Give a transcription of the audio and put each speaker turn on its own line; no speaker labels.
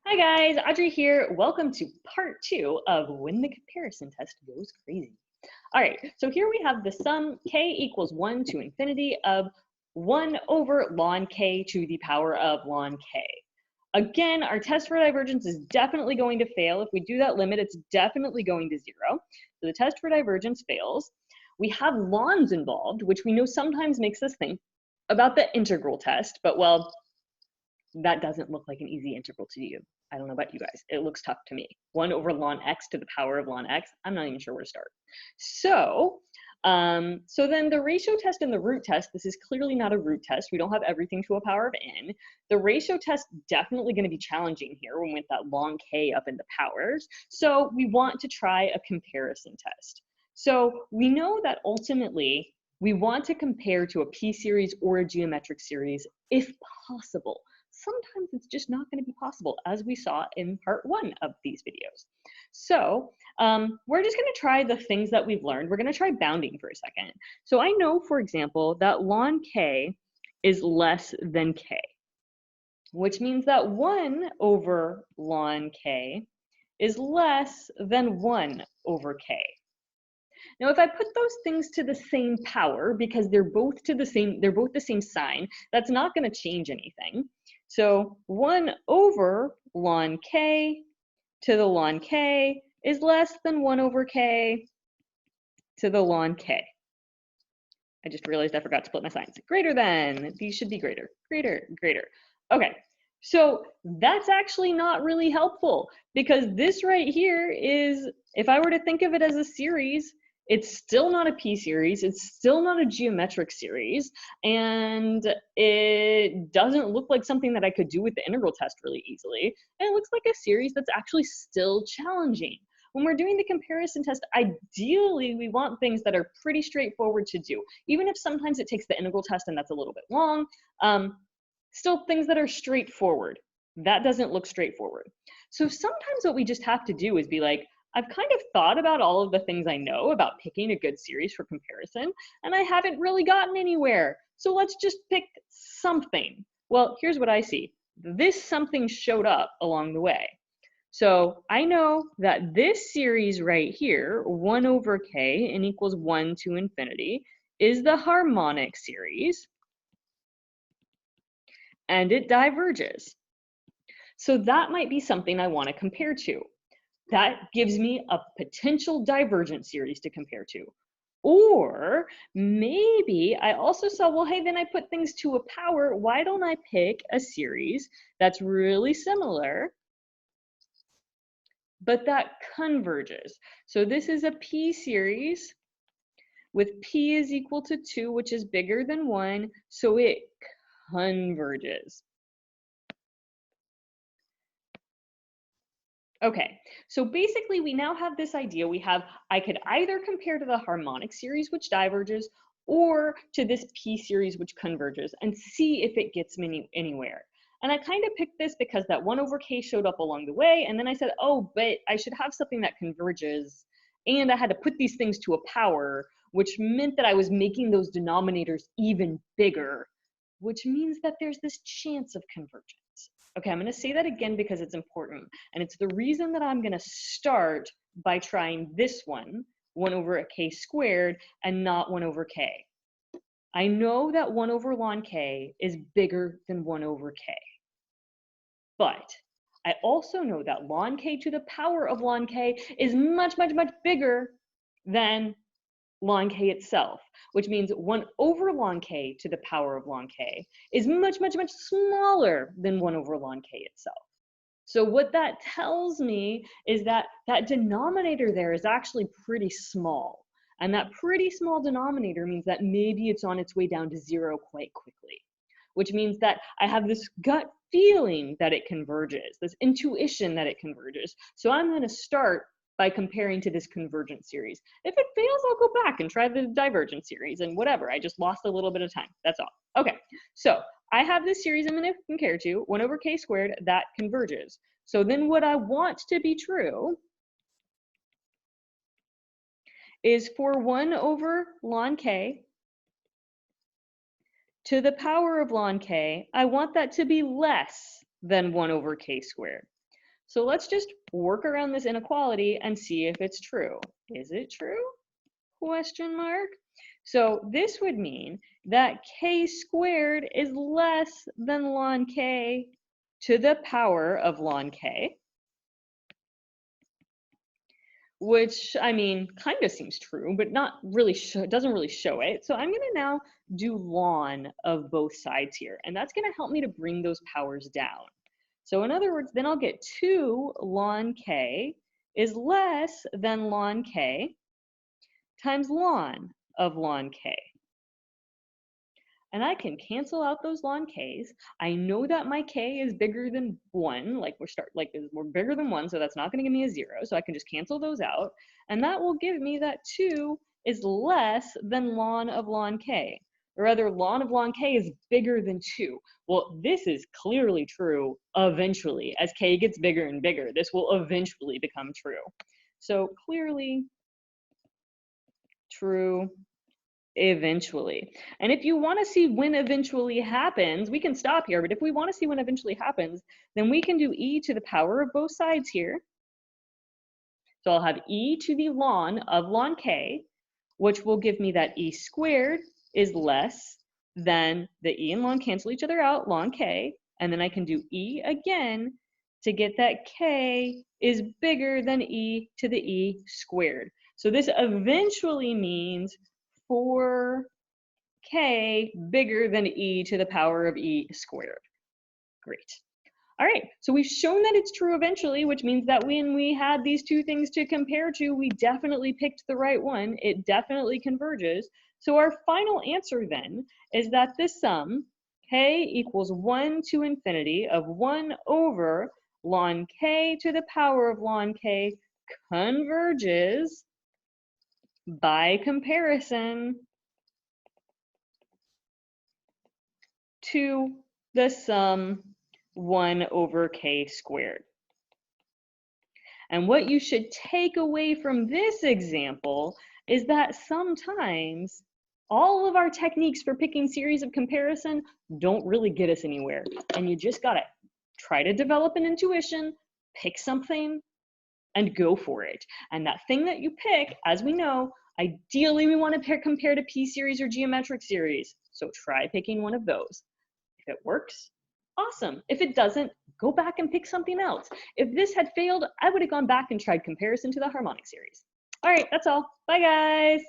Hi guys, Audrey here. Welcome to part 2 of When the Comparison Test Goes Crazy. All right, so here we have the sum k equals 1 to infinity of 1 over ln k to the power of ln k. Again, our test for divergence is definitely going to fail. If we do that limit, it's definitely going to 0. So the test for divergence fails. We have lns involved, which we know sometimes makes us think about the integral test, but well, that doesn't look like an easy integral to you. I don't know about you guys. It looks tough to me. 1 over ln x to the power of ln x. I'm not even sure where to start. So then the ratio test and the root test, this is clearly not a root test. We don't have everything to a power of n. The ratio test definitely going to be challenging here when with that ln k up in the powers. So we want to try a comparison test. So we know that ultimately we want to compare to a p-series or a geometric series if possible. Sometimes it's just not going to be possible, as we saw in part 1 of these videos. So we're just going to try the things that we've learned. We're going to try bounding for a second. So I know, for example, that ln k is less than k, which means that 1 over ln k is less than 1 over k. Now, if I put those things to the same power, because they're both the same sign, that's not going to change anything. So 1 over ln k to the ln k is less than 1 over k to the ln k. I just realized I forgot to split my signs. Greater than, these should be greater, greater, greater. Okay, so that's actually not really helpful, because this right here is, if I were to think of it as a series, it's still not a p-series, it's still not a geometric series, and it doesn't look like something that I could do with the integral test really easily, and it looks like a series that's actually still challenging. When we're doing the comparison test, ideally we want things that are pretty straightforward to do, even if sometimes it takes the integral test and that's a little bit long. Still things that are straightforward. That doesn't look straightforward. So sometimes what we just have to do is be like, I've kind of thought about all of the things I know about picking a good series for comparison, and I haven't really gotten anywhere. So let's just pick something. Well, here's what I see. This something showed up along the way. So I know that this series right here, 1 over k and equals 1 to infinity, is the harmonic series, and it diverges. So that might be something I want to compare to. That gives me a potential divergent series to compare to. Or maybe I also saw, well, hey, then I put things to a power. Why don't I pick a series that's really similar, but that converges? So this is a p series with p is equal to 2, which is bigger than 1, so it converges. Okay, so basically we now have this idea. I could either compare to the harmonic series, which diverges, or to this p series, which converges, and see if it gets me anywhere. And I kind of picked this because that 1 over k showed up along the way, and then I said, oh, but I should have something that converges, and I had to put these things to a power, which meant that I was making those denominators even bigger, which means that there's this chance of convergence. Okay, I'm going to say that again because it's important. And it's the reason that I'm going to start by trying this one, 1 over a k squared, and not 1 over k. I know that 1 over ln k is bigger than 1 over k. But I also know that ln k to the power of ln k is much, much, much bigger than ln k itself, which means 1 over ln k to the power of ln k is much, much, much smaller than 1 over ln k itself. So what that tells me is that that denominator there is actually pretty small. And that pretty small denominator means that maybe it's on its way down to 0 quite quickly, which means that I have this gut feeling that it converges, this intuition that it converges. So I'm going to start by comparing to this convergent series. If it fails, I'll go back and try the divergent series and whatever. I just lost a little bit of time. That's all. Okay, so I have this series I'm going to compare to, 1 over k squared, that converges. So then what I want to be true is for 1 over ln k to the power of ln k, I want that to be less than 1 over k squared. So let's just work around this inequality and see if it's true. Is it true? Question mark. So this would mean that k squared is less than ln k to the power of ln k, which, I mean, kind of seems true, but not really, doesn't really show it. So I'm going to now do ln of both sides here, and that's going to help me to bring those powers down. So in other words, then I'll get 2 ln k is less than ln k times ln of ln k. And I can cancel out those ln k's. I know that my k is bigger than 1, like we're bigger than 1, so that's not going to give me a 0. So I can just cancel those out, and that will give me that 2 is less than ln of ln k. Or rather, ln of ln k is bigger than 2. Well, this is clearly true eventually. As k gets bigger and bigger, this will eventually become true. So clearly true eventually. And if you want to see when eventually happens, we can stop here, but if we want to see when eventually happens, then we can do e to the power of both sides here. So I'll have e to the ln of ln k, which will give me that e squared is less than the e and ln cancel each other out, ln k, and then I can do e again to get that k is bigger than e to the e squared. So this eventually means 4k bigger than e to the power of e squared. Great. All right, so we've shown that it's true eventually, which means that when we had these two things to compare to, we definitely picked the right one. It definitely converges. So our final answer then is that this sum, k equals 1 to infinity of 1 over ln k to the power of ln k, converges by comparison to the sum 1 over k squared. And what you should take away from this example is that sometimes all of our techniques for picking series of comparison don't really get us anywhere. And you just gotta try to develop an intuition, pick something, and go for it. And that thing that you pick, as we know, ideally we want to compare to p-series or geometric series. So try picking one of those. If it works, awesome. If it doesn't, go back and pick something else. If this had failed, I would have gone back and tried comparison to the harmonic series. All right, that's all. Bye, guys.